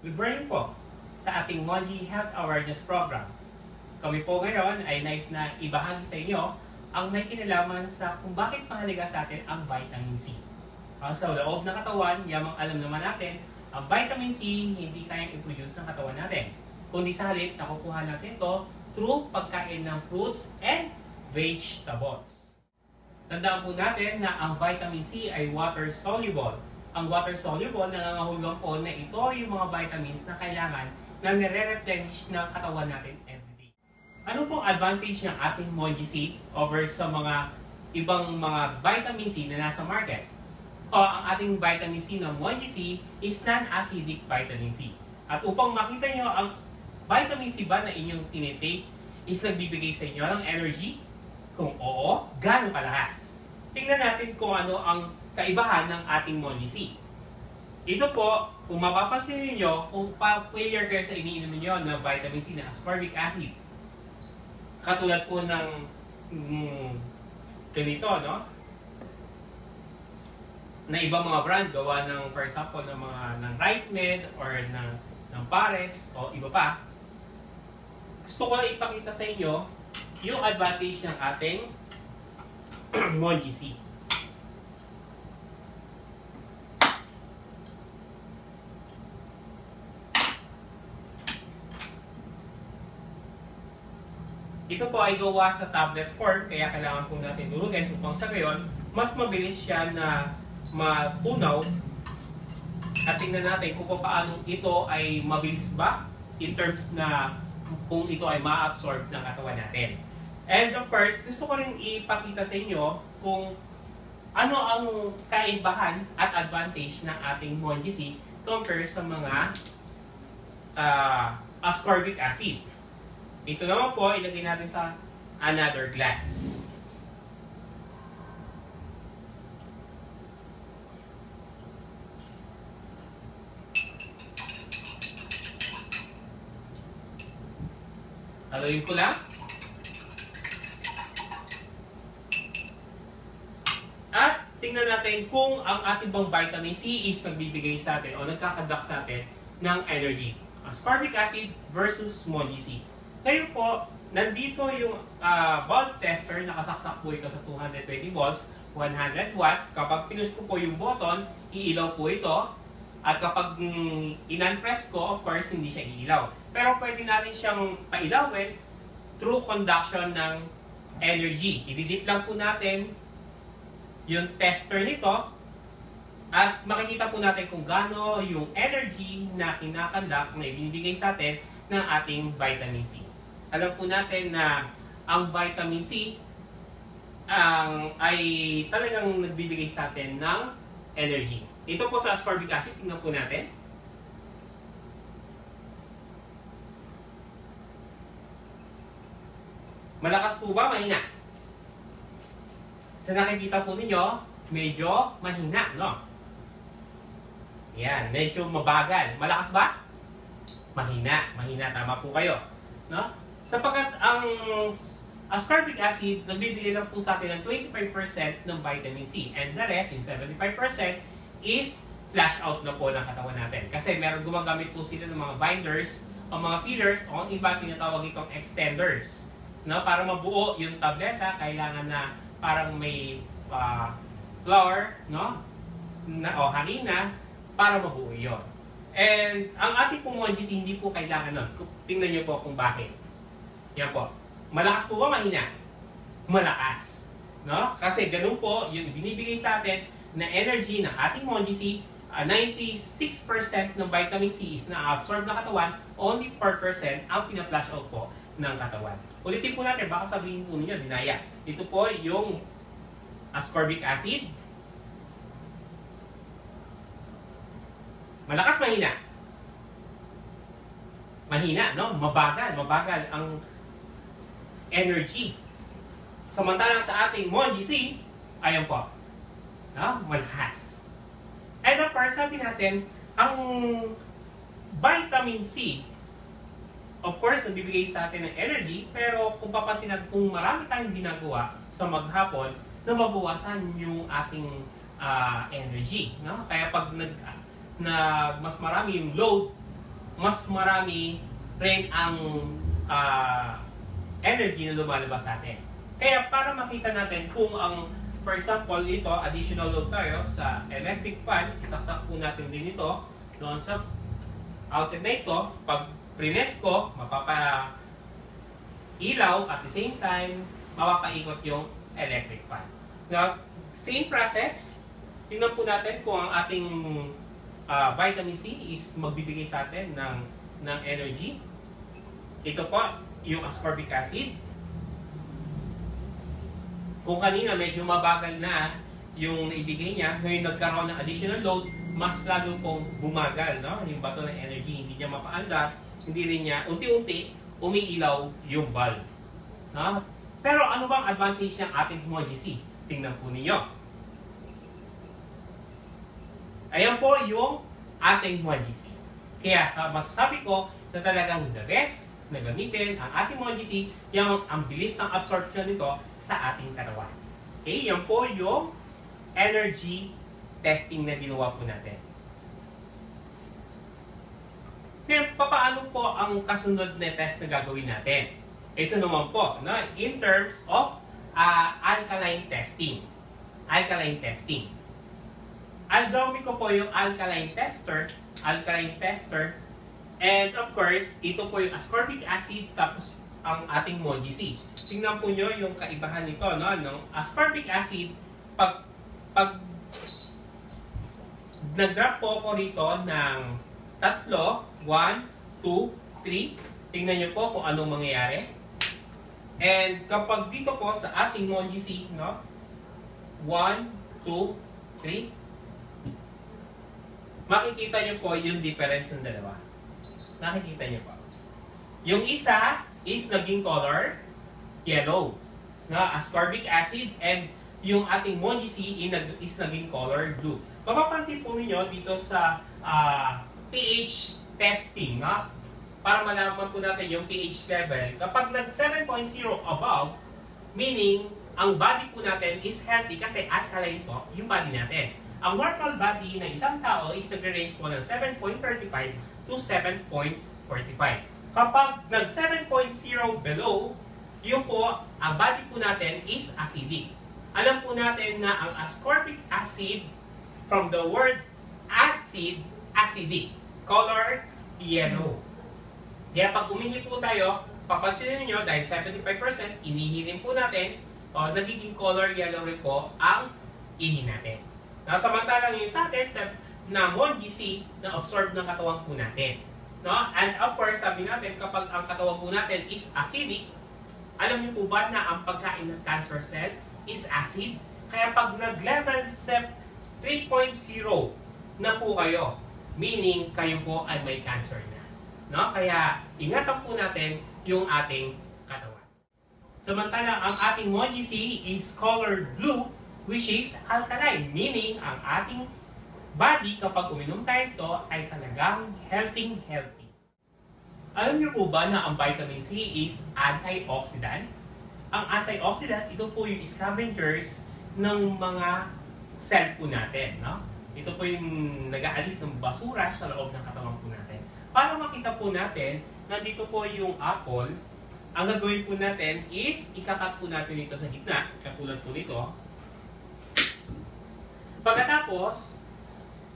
Good morning po sa ating Monji Health Awareness Program. Kami po ngayon ay nais na ibahagi sa inyo ang may kinalaman sa kung bakit mahalaga sa atin ang vitamin C. Sa loob ng katawan, yamang alam naman natin, ang vitamin C hindi kayang i-produce ng katawan natin. Kundi sa halip, nakukuha natin ito through pagkain ng fruits and vegetables. Tandaan po natin na ang vitamin C ay water-soluble. Ang water-soluble, nangangahulugan po na ito yung mga vitamins na kailangan na nire-replenish ng katawan natin everyday. Ano pong advantage ng ating Monji C over sa mga ibang mga vitamin C na nasa market? Ang ating vitamin C ng Monji C is non-acidic vitamin C. At upang makita nyo ang vitamin C ba na inyong tinitake is nagbibigay sa inyo ng energy? Kung oo, gano'ng kalakas? Tingnan natin kung ano ang kaibahan ng ating Monji C. Ito po, kung mapapansin niyo, kung familiar kayo sa iniinom niyo na vitamin C na ascorbic acid, katulad po ng ganito, no? Na ibang mga brand gawa ng, for example, ng RightMed or ng Parex o iba pa. Gusto ko lang ipakita sa inyo yung advantage ng ating Monji C. Ito po ay gawa sa tablet form, kaya kailangan po natin durugin upang sa gayon, mas mabilis siya na matunaw. At tingnan natin kung paano ito ay mabilis ba in terms na kung ito ay ma-absorb ng katawan natin. And of course, gusto ko rin ipakita sa inyo kung ano ang kaibahan at advantage ng ating Monji C compare sa mga ascorbic acid. Ito naman po, ilagay natin sa another glass. Haluin ko lang. At tingnan natin kung ang ating bang vitamin C is nagbibigay sa atin o nagkakadak sa atin ng energy. Ascorbic acid versus Monji C. Ngayon po, nandito yung bulb tester, nakasaksak po ito sa 220 volts, 100 watts. Kapag pinush ko po yung button, iilaw po ito. At kapag in-unpress ko, of course, hindi siya iilaw. Pero pwede natin siyang pailawin through conduction ng energy. Ididip lang po natin yung tester nito at makikita po natin kung gaano yung energy na kinakandak na ibinibigay sa atin ng ating vitamin C. Alam po natin na ang vitamin C ay talagang nagbibigay sa atin ng energy. Ito po sa ascorbic acid, tingnan po natin. Malakas po ba? Mahina? Sa nakikita po ninyo, medyo mahina, no? Yan, medyo mabagal. Malakas ba? Mahina. Mahina, tama po kayo. No? Sapagkat ang ascorbic acid, nagbibigay lang po sa atin ng 25% ng vitamin C. And the rest, yung 75%, is flush out na po ng katawan natin. Kasi meron gumagamit po sila ng mga binders o mga fillers o ang iba tinatawag itong extenders. No? Para mabuo yung tableta, kailangan na parang may flour, no? O harina, para mabuo yun. And ang ating pong Monji C, hindi po kailangan nun. Tingnan nyo po kung bakit. Yan po. Malakas po ba? Mahina? Malakas. No? Kasi ganun po, yung binibigay sa atin na energy ng ating Monji C, 96% ng vitamin C is na-absorb ng katawan, only 4% ang pina-flush out po ng katawan. Ulitin po natin, baka sabihin po ninyo, dinaya. Ito po yung ascorbic acid. Malakas, mahina? Mahina, no? Mabagal ang energy. Samantalang sa ating Monji C, ayan po, no? Malakas. And of course, sabi natin, ang vitamin C, of course, nagbibigay sa atin ng energy, pero kung papansin natin, kung marami tayong ginagawa sa maghapon, na mabawasan yung ating energy. No? Kaya pag mas marami yung load mas marami rin ang energy na lumalabas sa atin. Kaya para makita natin kung ang, for example, ito, additional load tayo sa electric fan, isaksak po natin din ito doon sa outlet na ito. Pag prines ko, mapapa-ilaw at the same time, mapapaikot yung electric fan. Now, same process, tingnan po natin kung ang ating vitamin C is magbibigay sa atin ng energy. Ito po, yung ascorbic acid. Kung kanina medyo mabagal na yung naibigay niya, ngayon nagkaroon ng additional load, mas lalo pong bumagal, no? Yung bato ng energy, hindi niya mapaandar, hindi rin niya, unti-unti, umiilaw yung bulb. No? Pero ano bang advantage ng ating Moji-C? Tingnan po ninyo. Ayan po yung ating Moji-C. Kaya masasabi ko na talagang the best na gamitin ang ating Moji-C, yung ang bilis ng absorption nito sa ating katawan. Okay, yan po yung energy testing na ginawa po natin. Ngayon, paano po ang kasunod na test na gagawin natin? Ito naman po, no, in terms of alkaline testing. Alkaline testing. Ang gawin ko po yung alkaline tester, and of course, ito po yung ascorbic acid, tapos ang ating Moji-C. Tingnan po nyo yung kaibahan nito, no? Ng ascorbic acid, pag nag-drop po ako rito ng 3, 1, 2, 3. Tingnan nyo po kung anong mangyayari. And kapag dito po sa ating Moji-C, no? 1, 2, 3. Makikita nyo po yung difference ng dalawa. Nakikita nyo po. Yung isa is naging color yellow, na ascorbic acid, and yung ating Moji-C is naging color blue. Mapapansin po ninyo dito sa pH testing, no? Para malaman po natin yung pH level. Kapag nag 7.0 above, meaning ang body po natin is healthy kasi alkaline po yung body natin. Ang normal body ng isang tao is nag-range po ng 7.35 to 7.45. Kapag nag 7.0 below, yun po, ang body po natin is acidic. Alam po natin na ang ascorbic acid, from the word acid, acidic. Color, yellow. Kaya pag umihi po tayo, papansinin nyo, dahil 75% inihilin po natin, nagiging color yellow rin po ang ihi natin. Samantalang yung sa atin, na Moji-C na absorb ng katawan po natin. No? And of course, sabi natin, kapag ang katawan po natin is acidic, alam niyo po ba na ang pagkain ng cancer cell is acid? Kaya pag nag-level 3.0 na po kayo, meaning kayo po ay may cancer na. No? Kaya ingatan po natin yung ating katawan. Samantalang ang ating Moji-C is colored blue, which is alkaline, meaning ang ating body kapag uminom tayo ito ay talagang healthy. Alam niyo po ba na ang vitamin C is antioxidant? Ang antioxidant, ito po yung scavengers ng mga cell po natin. No? Ito po yung nag-aalis ng basura sa loob ng katawan po natin. Para makita po natin na dito po yung apple, ang gagawin po natin is ikakat po natin ito sa gitna, katulad po nito. Pagkatapos,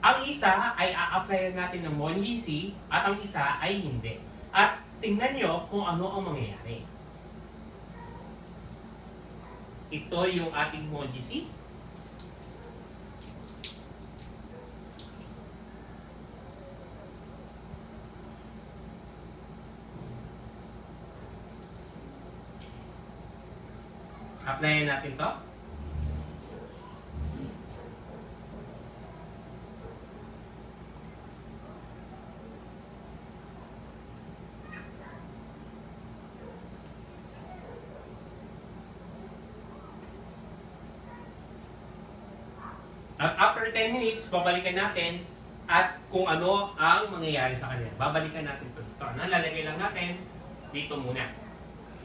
ang isa ay a-applyan natin ng Moji-C at ang isa ay hindi. At tingnan nyo kung ano ang mangyayari. Ito yung ating Moji-C. Applyan natin to. At after 10 minutes, babalikan natin at kung ano ang mangyayari sa kanila. Babalikan natin ito. Nalalagay lang natin dito muna.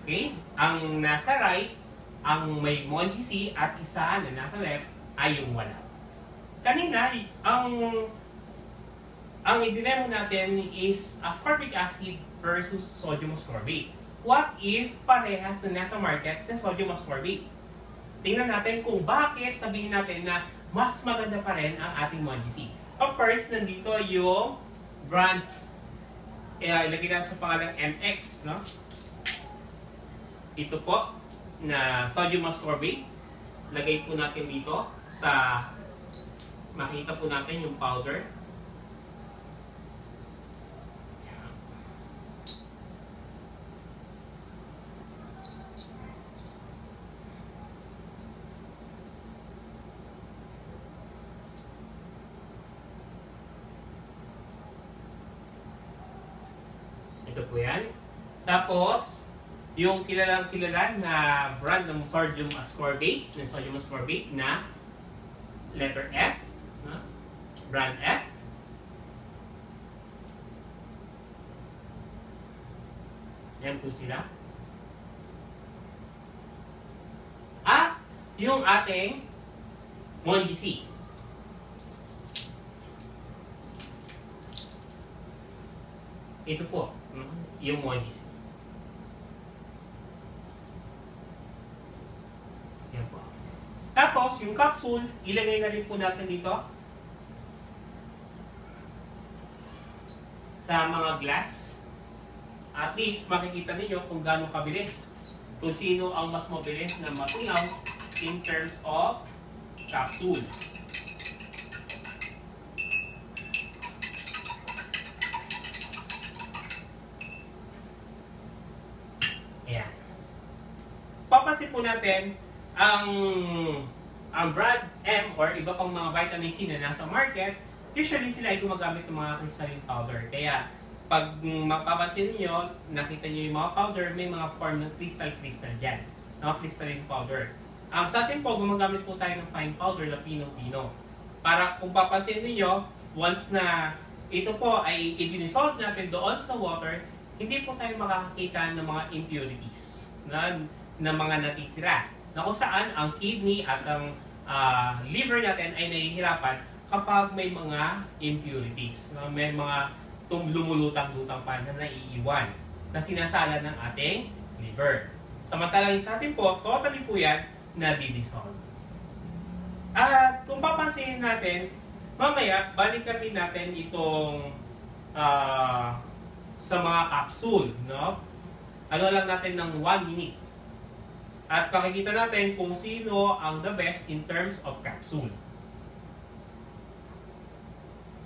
Okay? Ang nasa right, ang may Moji-C at isa na nasa left ay yung wala. Kanina, ang i-demo natin is ascorbic acid versus sodium ascorbate. What if parehas na nasa market na sodium ascorbate? Tingnan natin kung bakit sabihin natin na mas maganda pa rin ang ating Mongi-C. Of course, nandito yung brand, ilagay natin sa pangalang MX, no? Ito po, na sodium ascorbate. Lagay po natin dito sa, makita po natin yung powder. Ito po yan. Tapos, yung kilalang-kilala na brand ng sodium ascorbate, na letter F, no? Brand F. Yan po sila. At yung ating Mongi-C. Ito po, yung Mongi-C. Yan po. Tapos, yung capsule, ilagay na rin po natin dito sa mga glass. At least, makikita ninyo kung gaano kabilis. Kung sino ang mas mabilis na matunaw in terms of capsule. Ayan. Papansin po natin ang brand M or iba pang mga vitamin C na nasa market, usually sila ay gumagamit ng mga crystalline powder. Kaya pag mapapansin niyo, nakita niyo yung mga powder, may mga form ng crystal dyan. Mga crystalline powder. Sa atin po, gumagamit po tayo ng fine powder na pino-pino. Para kung papansin niyo, once na ito po ay i-dissolve natin doon sa water, hindi po tayo makakakita ng mga impurities na mga natitira. Na kung saan ang kidney at ang liver natin ay nahihirapan kapag may mga impurities. May mga lumulutang-lutang pa na naiiwan na sinasala ng ating liver. Samantalang sa atin po, totally po yan na di-dissolve. At kung papansin natin, mamaya, balikan din natin itong sa mga capsule, no? Ano lang natin ng 1 minute. At pakikita natin kung sino ang the best in terms of capsule.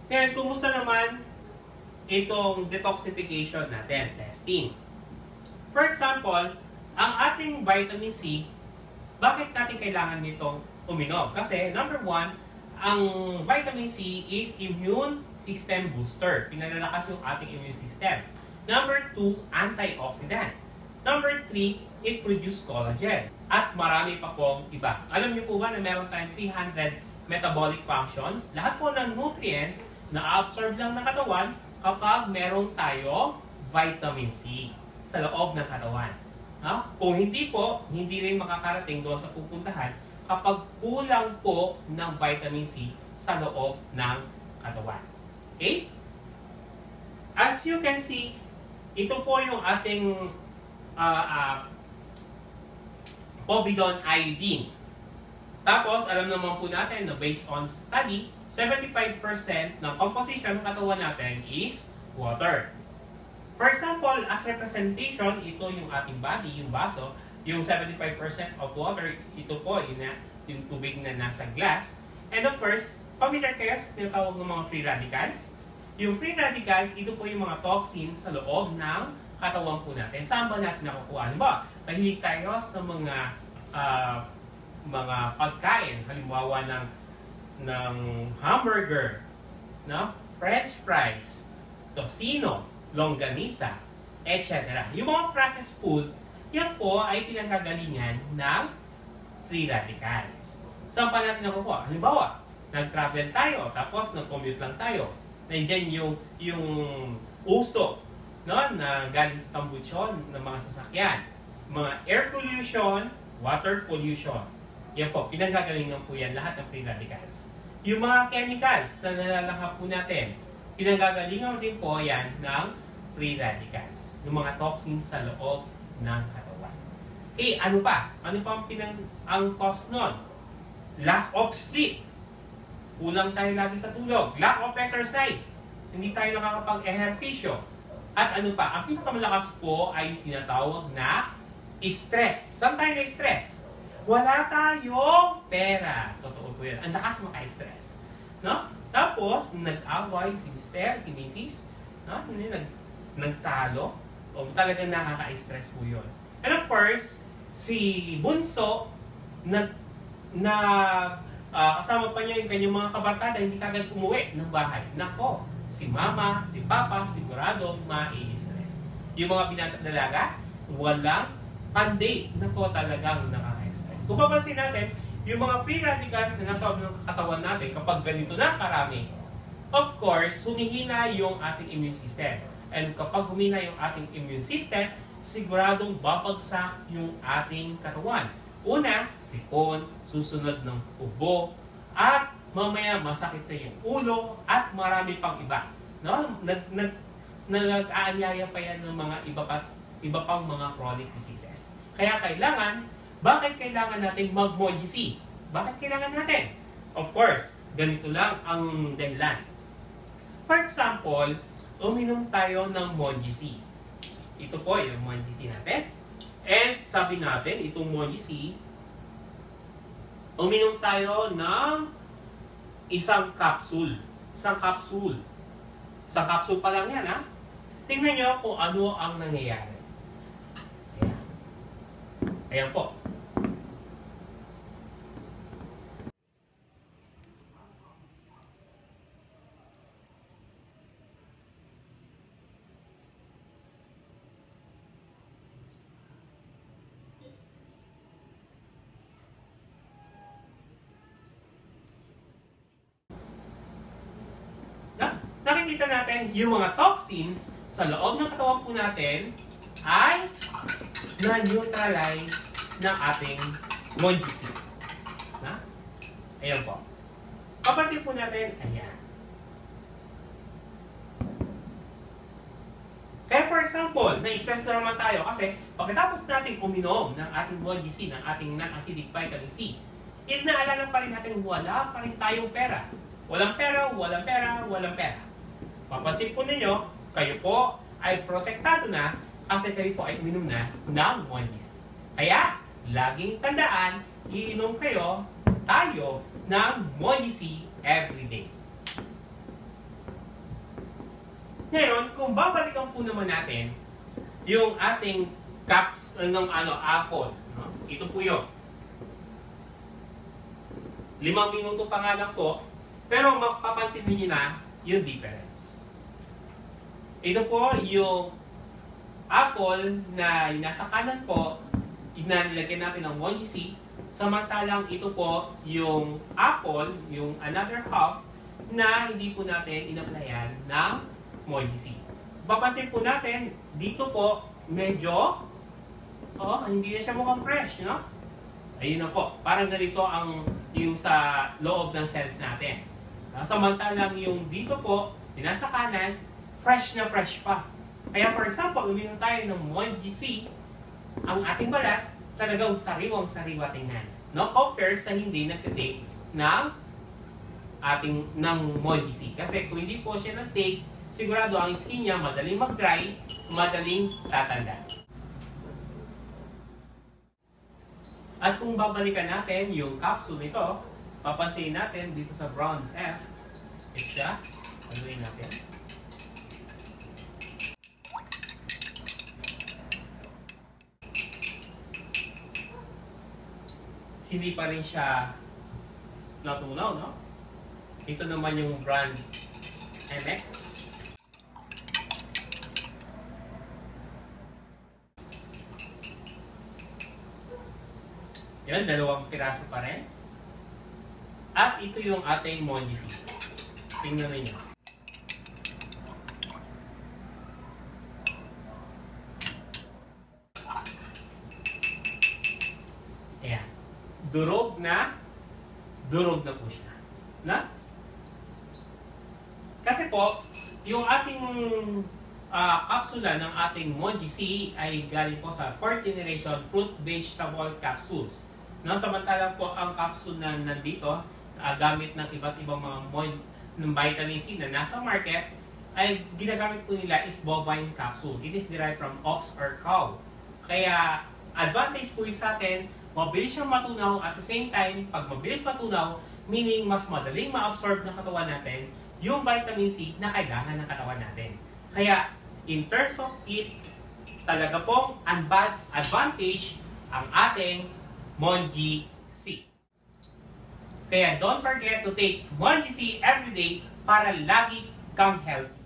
Ngayon, kumusta naman itong detoxification natin, testing? For example, ang ating vitamin C, bakit natin kailangan nitong uminom? Kasi number 1, ang vitamin C is immune system booster. Pinalalakas yung ating immune system. Number 2, antioxidant. Number 3, it produces collagen. At marami pa pong iba. Alam niyo po ba na meron tayong 300 metabolic functions? Lahat po ng nutrients na absorb lang ng katawan kapag meron tayo vitamin C sa loob ng katawan. Kung hindi po, hindi rin makakarating doon sa pupuntahan kapag kulang po ng vitamin C sa loob ng katawan. Okay? As you can see, ito po yung ating povidone iodine. Tapos, alam naman po natin na based on study, 75% ng composition ng katawan natin is water. For example, as representation, ito yung ating body, yung baso, yung 75% of water, ito po yung tubig na nasa glass. And of course, familiar kayo sa tinatawag ng mga free radicals. Yung free radicals, ito po yung mga toxins sa loob ng katawan po natin. Saan ba natin nakukuha? Ano ba? Mahilig tayo sa mga pagkain, halimbawa ng hamburger, no? French fries, tocino, longganisa, etc. Yung mga processed food, yan po ay pinanggagalingan ng free radicals. Saan pa natin nakukuha? Halimbawa, nag-travel tayo, tapos nag-commute lang tayo. Nandiyan yung usok, no, na galing sa tambutsyon ng mga sasakyan. Mga air pollution, water pollution. Yan po, pinanggagalingan po yan lahat ng free radicals. Yung mga chemicals na nalalanghap po natin, pinanggagalingan din po yan ng free radicals, ng mga toxins sa loob ng katawan. Okay, ano pa? Ano pa ang cause nun? Lack of sleep. Kulang tayo lagi sa tulog. Lack of exercise. Hindi tayo nakakapag-ehersisyo. At ano pa? Ang pinakamalakas po ay tinatawag na stress. Saan tayo na-stress? Wala tayong pera. Totoo po yan. Ang lakas maka-stress. No? Tapos, nag-away si Mr., si Mrs., no? Nagtalo. O talagang nakaka-stress po yun. And of course, si Bunso, kasama pa niya yung kanyang mga kabarkada, hindi kagad umuwi ng bahay. Nako, si Mama, si Papa, sigurado mai-stress. Yung mga binatang dalaga, walang pandi. Nako, talagang nakaka-stress. Kung papansin natin, yung mga free radicals na nasa loob ng katawan natin, kapag ganito na karami, of course, humihina yung ating immune system. And kapag humina yung ating immune system, siguradong babagsak yung ating katawan. Una, sipon, susunod ng ubo, at mamaya masakit na yung ulo, at marami pang iba. No? Nag-aanyaya pa yan ng mga iba pang mga chronic diseases. Kaya bakit kailangan natin mag-MOGC? Bakit kailangan natin? Of course, ganito lang ang dahilan. For example, uminom tayo ng MOGC. Ito po yung MOGC natin. And sabi natin, itong MOGC, uminom tayo ng isang capsule. Isang capsule pa lang yan, ha? Tingnan nyo kung ano ang nangyayari. Ayan. Ayan po. Nakikita natin yung mga toxins sa loob ng katawan po natin ay na-neutralize ng ating MOGC. Ayan po. Papansin po natin, ayan. Kaya for example, na-stress na naman tayo kasi pagkatapos natin uminom ng ating MOGC, ng ating non-acidic vitamin C, is naalala pa rin natin wala pa rin tayong pera. Walang pera, walang pera, walang pera. Papansin po ninyo, kayo po ay protektado na kasi kayo po ay uminom na ng MOGC. Kaya, laging tandaan, iinom tayo ng MOGC everyday. Ngayon, kung babalikan po naman natin yung ating apple, no? Ito po yun. 5 minuto pa nga lang po, pero mapapansin niyo na yung difference. Ito po yung apple na nasa kanan po, nilagyan natin ng MOGC, samantalang ito po yung apple, yung another half, na hindi po natin inaplayan ng MOGC. Papansin po natin, dito po, medyo, hindi na siya mukhang fresh, no? Ayun na po, parang ganito yung sa loob ng cells natin. Samantalang yung dito po, yung nasa kanan, fresh na fresh pa. Kaya for example, uminom tayo ng MOGC, ang ating balat, talagang sariwang-sariwa tingnan. No? Compare sa hindi nag-take ng MOGC. Kasi kung hindi po siya nag-take, sigurado ang skin niya madaling mag-dry, madaling tatanda. At kung babalikan natin yung capsule nito, papansin natin dito sa brown F, ito siya, anuin natin. Hindi pa rin siya natunaw, no? Ito naman yung brand MX. Yan, 2 piraso pa rin. At ito yung ating MOGC. Tingnan ninyo. Ayan. Durog na po siya. Na? Kasi po, Yung ating kapsula ng ating Monji C ay galing po sa 4th generation fruit vegetable capsules. No, samantalang po ang capsule na nandito, gamit ng iba't ibang mga ng vitamin C na nasa market, ay ginagamit po nila is bovine capsule. It is derived from ox or cow. Kaya advantage po sa atin, mabilis siyang matunaw at the same time, pag mabilis matunaw, meaning mas madaling ma-absorb ng katawan natin yung vitamin C na kailangan ng katawan natin. Kaya, in terms of it, talaga pong advantage ang ating Monji C. Kaya don't forget to take Monji C every day para lagi kang healthy.